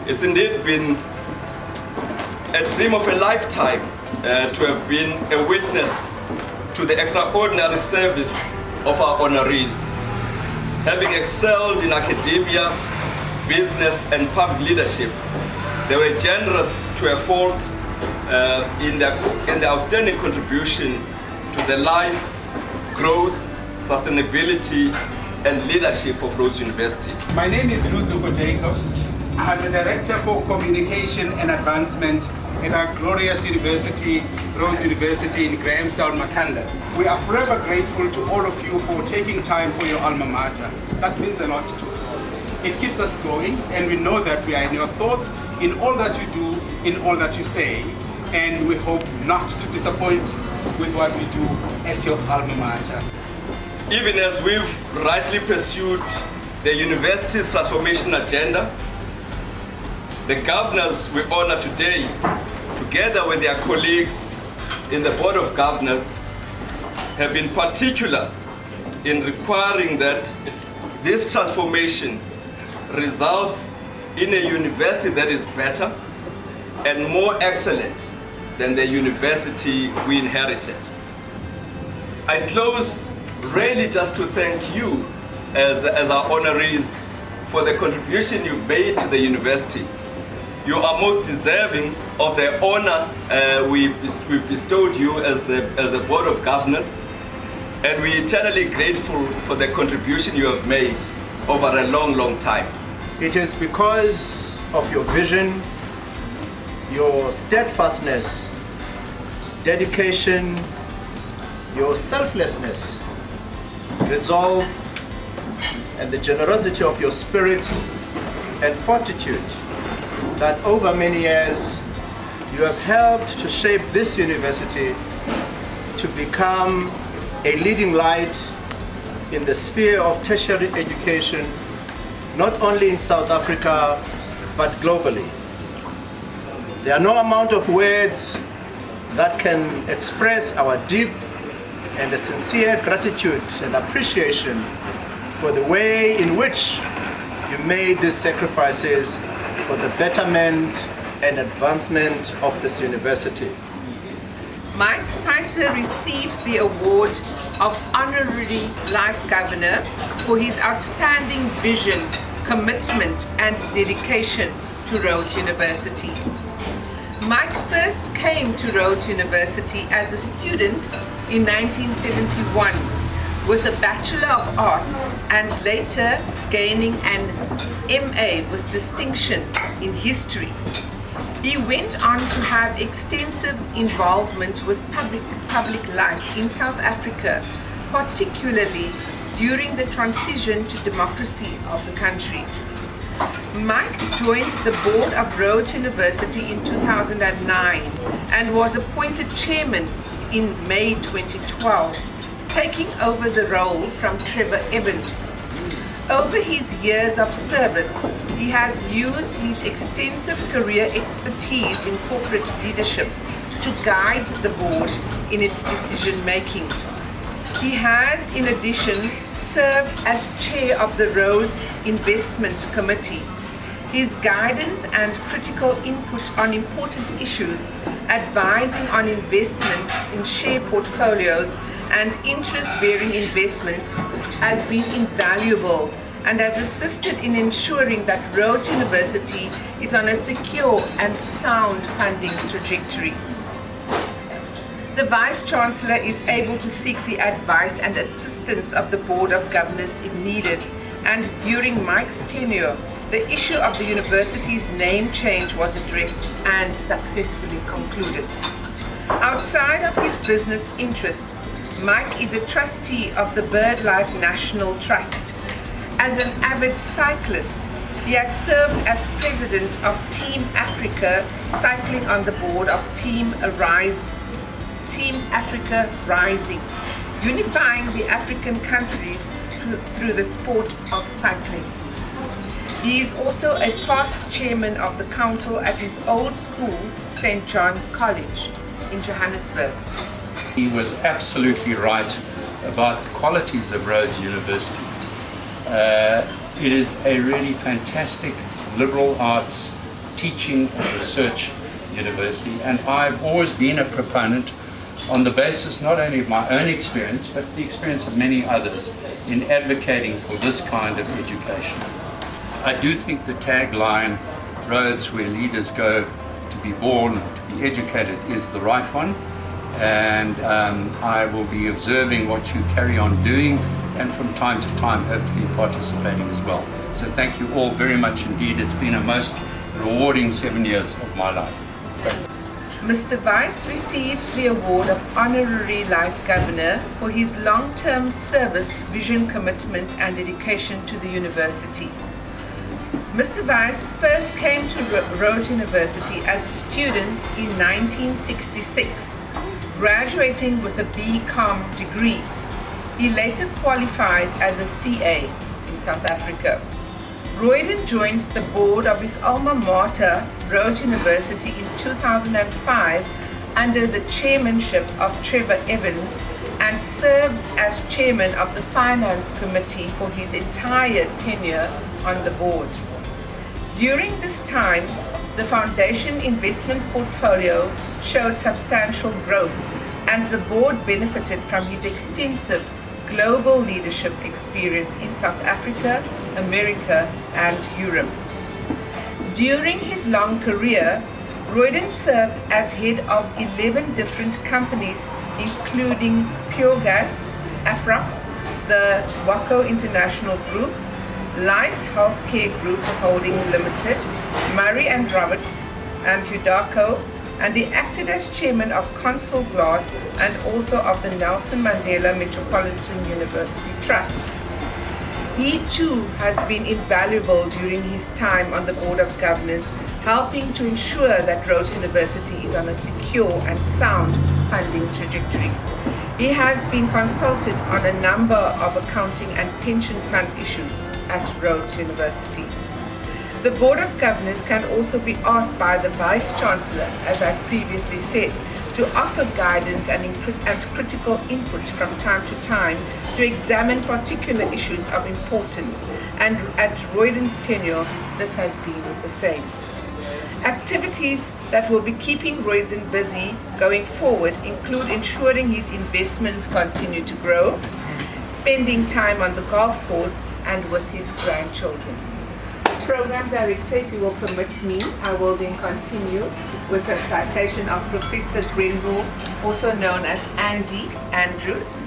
It's indeed been a dream of a lifetime to have been a witness to the extraordinary service of our honorees. Having excelled in academia, business and public leadership, they were generous to a fault in the outstanding contribution to the life, growth, sustainability and leadership of Rhodes University. My name is Luzuko. I'm the Director for Communication and Advancement at our glorious university, Rhodes University in Grahamstown, Makanda. We are forever grateful to all of you for taking time for your alma mater. That means a lot to us. It keeps us going, and we know that we are in your thoughts, in all that you do, in all that you say, and we hope not to disappoint with what we do at your alma mater. Even as we've rightly pursued the university's transformation agenda, the governors we honor today, together with their colleagues in the Board of Governors, have been particular in requiring that this transformation results in a university that is better and more excellent than the university we inherited. I close really just to thank you as our honorees for the contribution you've made to the university. You are most deserving of the honor we bestowed you as the Board of Governors, and we're eternally grateful for the contribution you have made over a long, long time. It is because of your vision, your steadfastness, dedication, your selflessness, resolve, and the generosity of your spirit and fortitude that over many years you have helped to shape this university to become a leading light in the sphere of tertiary education, not only in South Africa, but globally. There are no amount of words that can express our deep and a sincere gratitude and appreciation for the way in which you made these sacrifices for the betterment and advancement of this university. Mike Spicer receives the award of Honorary Life Governor for his outstanding vision, commitment and dedication to Rhodes University. Mike first came to Rhodes University as a student in 1971 with a Bachelor of Arts and later gaining an MA with distinction in history. He went on to have extensive involvement with public life in South Africa, particularly during the transition to democracy of the country. Mike joined the board of Rhodes University in 2009 and was appointed chairman in May 2012, taking over the role from Trevor Evans. Over his years of service, he has used his extensive career expertise in corporate leadership to guide the board in its decision making. He has, in addition, served as chair of the Rhodes Investment Committee. His guidance and critical input on important issues, advising on investments in share portfolios and interest-bearing investments, has been invaluable and has assisted in ensuring that Rhodes University is on a secure and sound funding trajectory. The Vice-Chancellor is able to seek the advice and assistance of the Board of Governors if needed, and during Mike's tenure, the issue of the university's name change was addressed and successfully concluded. Outside of his business interests, Mike is a trustee of the BirdLife National Trust. As an avid cyclist, he has served as president of Team Africa, cycling on the board of Team Africa Rising, unifying the African countries through the sport of cycling. He is also a past chairman of the council at his old school, St. John's College in Johannesburg. He was absolutely right about the qualities of Rhodes University. It is a really fantastic liberal arts teaching and research university, and I've always been a proponent on the basis not only of my own experience, but the experience of many others in advocating for this kind of education. I do think the tagline, Rhodes, where leaders go to be born, to be educated, is the right one. And I will be observing what you carry on doing, and from time to time hopefully participating as well. So thank you all very much indeed. It's been a most rewarding 7 years of my life. Mr. Vice receives the award of Honorary Life Governor for his long-term service, vision, commitment and dedication to the university. Mr. Vice first came to Rhodes University as a student in 1966, graduating with a BCom degree. He later qualified as a CA in South Africa. Royden joined the board of his alma mater, Rhodes University, in 2005 under the chairmanship of Trevor Evans, and served as chairman of the finance committee for his entire tenure on the board. During this time, the foundation investment portfolio showed substantial growth, and the board benefited from his extensive global leadership experience in South Africa, America and Europe. During his long career, Royden served as head of 11 different companies, including Pure Gas, Afrox, the Vuyo International Group, Life Healthcare Group Holding Limited, Murray and Roberts, and Luzuko, and he acted as chairman of Constal Glass and also of the Nelson Mandela Metropolitan University Trust. He too has been invaluable during his time on the Board of Governors, helping to ensure that Rhodes University is on a secure and sound funding trajectory. He has been consulted on a number of accounting and pension fund issues at Rhodes University. The Board of Governors can also be asked by the Vice-Chancellor, as I've previously said, to offer guidance and critical input from time to time to examine particular issues of importance, and at Royden's tenure this has been the same. Activities that will be keeping Royden busy going forward include ensuring his investments continue to grow, spending time on the golf course and with his grandchildren. Program Director, if you will permit me, I will then continue with a citation of Professor Grenville, also known as Andy Andrews.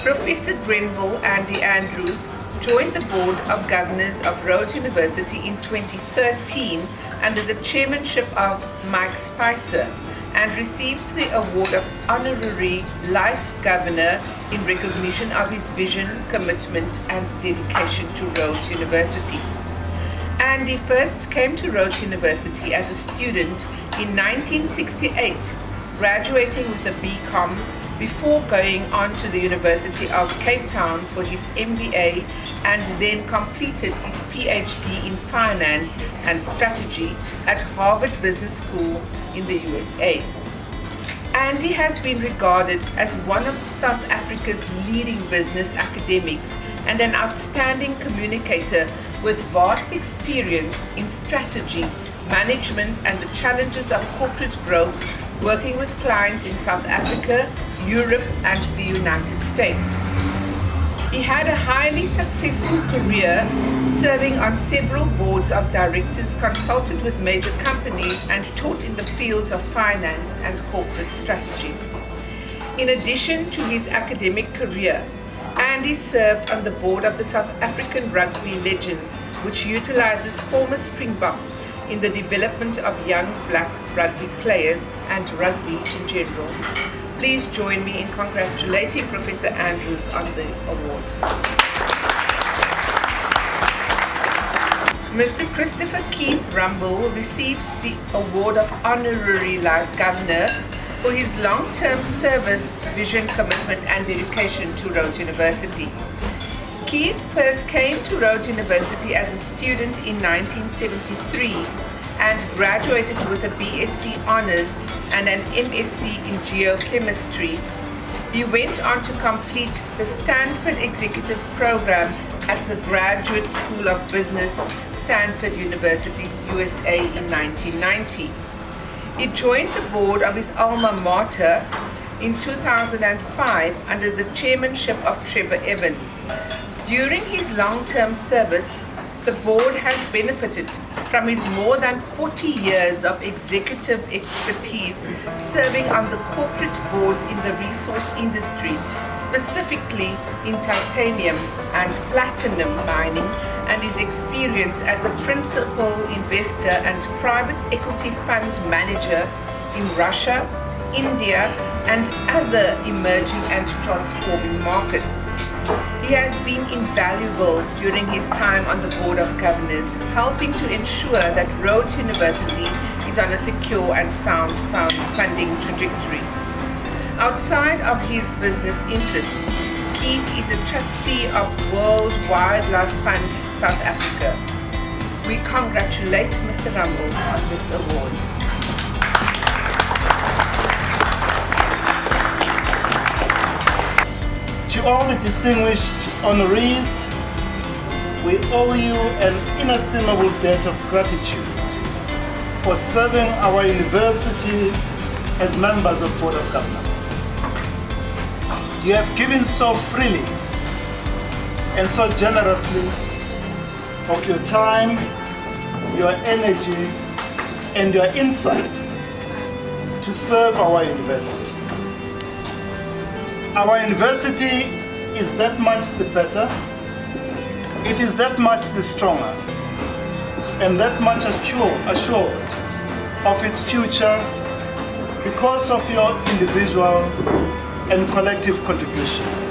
Professor Grenville Andy Andrews joined the Board of Governors of Rhodes University in 2013 under the chairmanship of Mike Spicer, and receives the award of Honorary Life Governor in recognition of his vision, commitment and dedication to Rhodes University. Andy first came to Rhodes University as a student in 1968, graduating with a BCom before going on to the University of Cape Town for his MBA, and then completed his PhD in Finance and Strategy at Harvard Business School in the USA. Andy has been regarded as one of South Africa's leading business academics and an outstanding communicator with vast experience in strategy, management and the challenges of corporate growth, working with clients in South Africa, Europe and the United States. He had a highly successful career, serving on several boards of directors, consulted with major companies and taught in the fields of finance and corporate strategy. In addition to his academic career, Andy served on the board of the South African Rugby Legends, which utilizes former Springboks in the development of young black rugby players and rugby in general. Please join me in congratulating Professor Andrews on the award. Mr. Christopher Keith Rumble receives the award of Honorary Life Governor for his long-term service, vision, commitment and dedication to Rhodes University. Keith first came to Rhodes University as a student in 1973 and graduated with a BSc Honours and an MSc in Geochemistry. He went on to complete the Stanford Executive Program at the Graduate School of Business, Stanford University, USA in 1990. He joined the board of his alma mater in 2005 under the chairmanship of Trevor Evans. During his long-term service, the board has benefited from his more than 40 years of executive expertise serving on the corporate boards in the resource industry, specifically in titanium and platinum mining, and his experience as a principal investor and private equity fund manager in Russia, India, and other emerging and transforming markets. He has been invaluable during his time on the Board of Governors, helping to ensure that Rhodes University is on a secure and sound funding trajectory. Outside of his business interests, Keith is a trustee of World Wildlife Fund South Africa. We congratulate Mr. Rumble on this award. To all the distinguished honorees, we owe you an inestimable debt of gratitude for serving our university as members of Board of Governors. You have given so freely and so generously of your time, your energy, and your insights to serve our university. Our university is that much the better, it is that much the stronger, and that much assured of its future because of your individual and collective contribution.